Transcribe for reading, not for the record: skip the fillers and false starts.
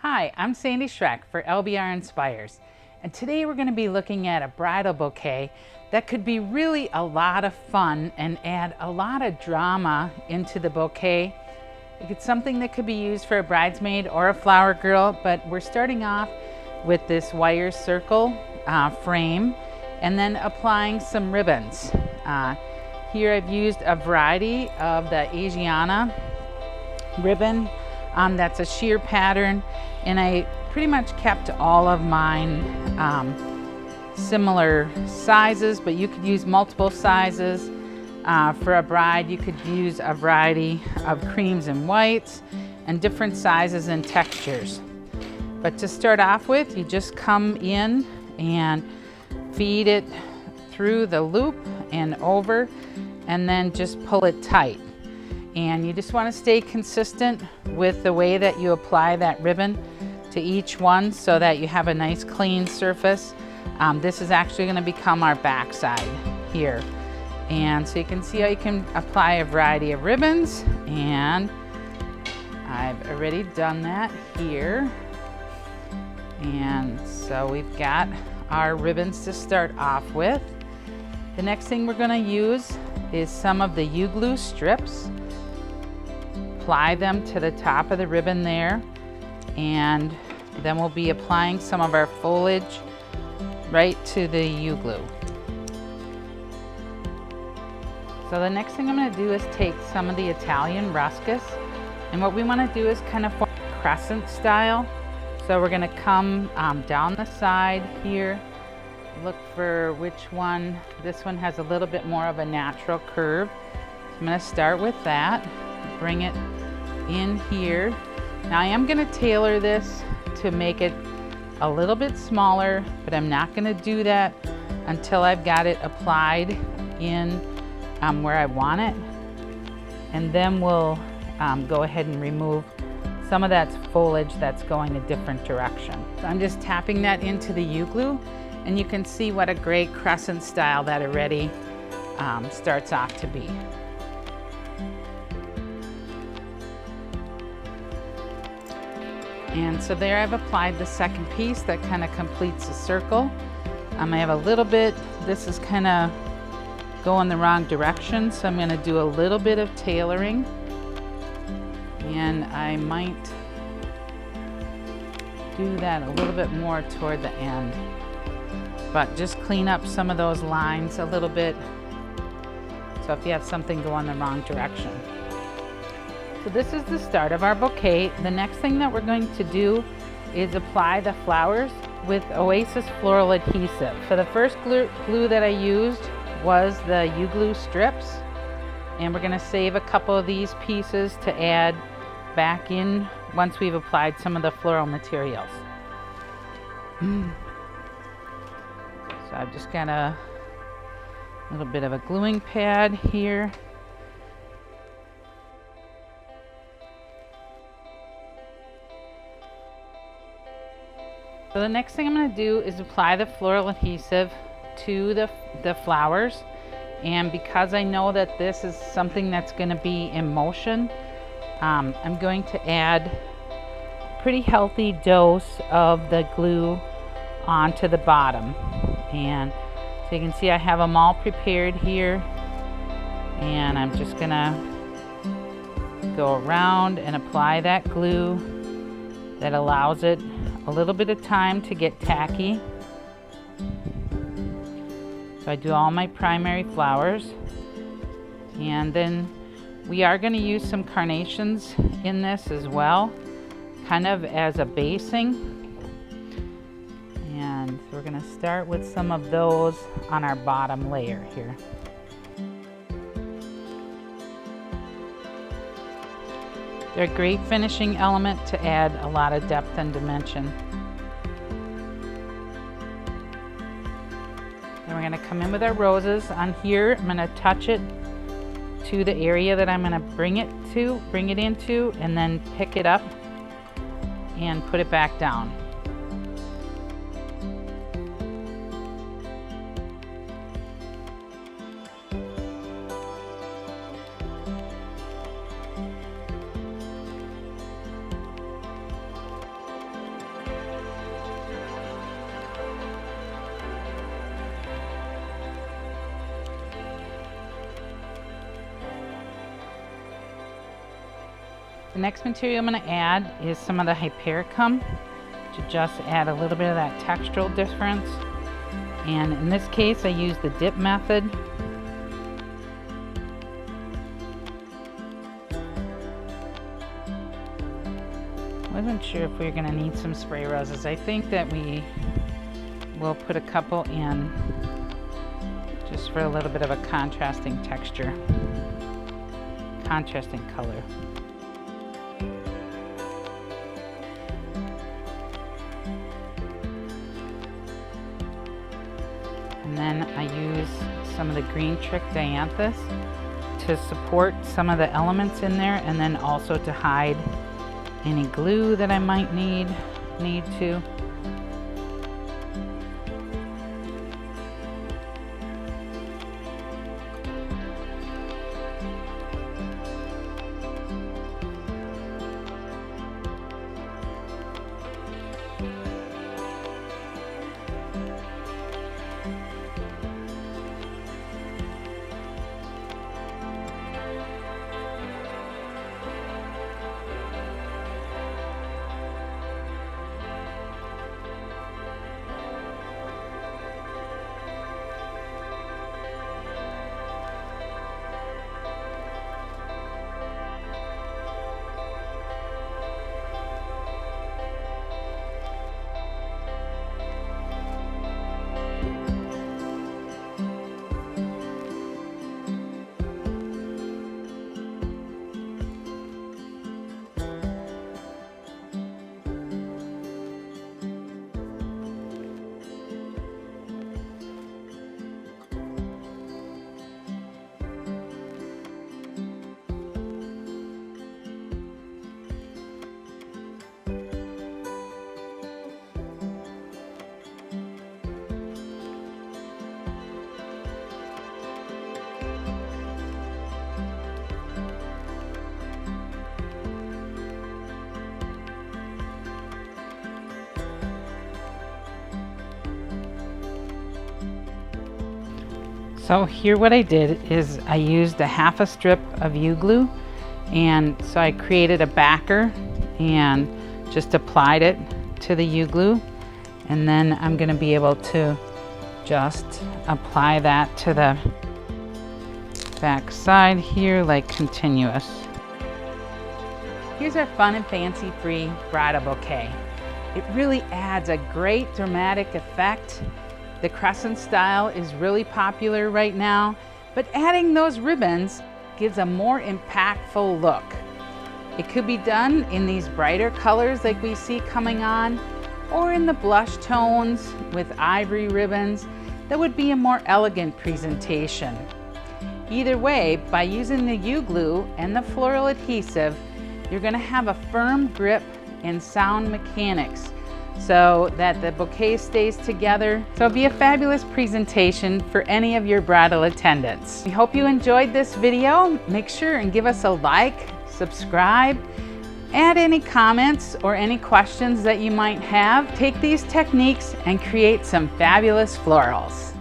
Hi, I'm Sandy Schreck for LBR Inspires, and today we're going to be looking at a bridal bouquet that could be really a lot of fun and add a lot of drama into the bouquet. It's something that could be used for a bridesmaid or a flower girl, but we're starting off with this wire circle frame and then applying some ribbons. Here I've used a variety of the Asiana ribbon. That's a sheer pattern, and I pretty much kept all of mine similar sizes, but you could use multiple sizes. For a bride, you could use a variety of creams and whites and different sizes and textures. But to start off with, you just come in and feed it through the loop and over, and then just pull it tight. And you just want to stay consistent with the way that you apply that ribbon to each one so that you have a nice clean surface. This is actually going to become our back side here. And so you can see how you can apply a variety of ribbons, and I've already done that here. And so we've got our ribbons to start off with. The next thing we're going to use is some of the UGLU strips. Apply them to the top of the ribbon there, and then we'll be applying some of our foliage right to the UGLU. So the next thing I'm going to do is take some of the Italian Rascas, and what we want to do is kind of form a crescent style. So we're going to come down the side here, look for which one. This one has a little bit more of a natural curve. So I'm going to start with that, bring it in here. Now I am going to tailor this to make it a little bit smaller, but I'm not going to do that until I've got it applied in where I want it, and then we'll go ahead and remove some of that foliage that's going a different direction. So I'm just tapping that into the UGLU, and you can see what a great crescent style that already starts off to be. And so there I've applied the second piece that kind of completes the circle. I have a little bit, this is kind of going the wrong direction, so I'm going to do a little bit of tailoring, and I might do that a little bit more toward the end, but just clean up some of those lines a little bit, so if you have something going the wrong direction. So this is the start of our bouquet. The next thing that we're going to do is apply the flowers with Oasis floral adhesive. So the first glue that I used was the UGLU strips, and we're going to save a couple of these pieces to add back in once we've applied some of the floral materials. So I've just got a little bit of a gluing pad here. So the next thing I'm going to do is apply the floral adhesive to the flowers, and because I know that this is something that's going to be in motion, I'm going to add a pretty healthy dose of the glue onto the bottom. And so you can see I have them all prepared here, and I'm just gonna go around and apply that glue that allows it a little bit of time to get tacky. So I do all my primary flowers, and then we are going to use some carnations in this as well, kind of as a basing. And so we're going to start with some of those on our bottom layer here. They're a great finishing element to add a lot of depth and dimension. Then we're going to come in with our roses. On here, I'm going to touch it to the area that I'm going to bring it into, and then pick it up and put it back down. The next material I'm going to add is some of the Hypericum to just add a little bit of that textural difference. And in this case, I use the dip method. Wasn't sure if we were going to need some spray roses. I think that we will put a couple in just for a little bit of a contrasting texture, contrasting color. And then I use some of the Green Trick Dianthus to support some of the elements in there, and then also to hide any glue that I might need to. So here what I did is I used a half a strip of UGLU, and so I created a backer and just applied it to the UGLU, and then I'm going to be able to just apply that to the back side here like continuous. Here's our fun and fancy free bridal bouquet. It really adds a great dramatic effect. The crescent style is really popular right now, but adding those ribbons gives a more impactful look. It could be done in these brighter colors like we see coming on, or in the blush tones with ivory ribbons. That would be a more elegant presentation. Either way, by using the UGLU and the floral adhesive, you're going to have a firm grip and sound mechanics so that the bouquet stays together. So it'll be a fabulous presentation for any of your bridal attendants. We hope you enjoyed this video. Make sure and give us a like, subscribe, add any comments or any questions that you might have. Take these techniques and create some fabulous florals.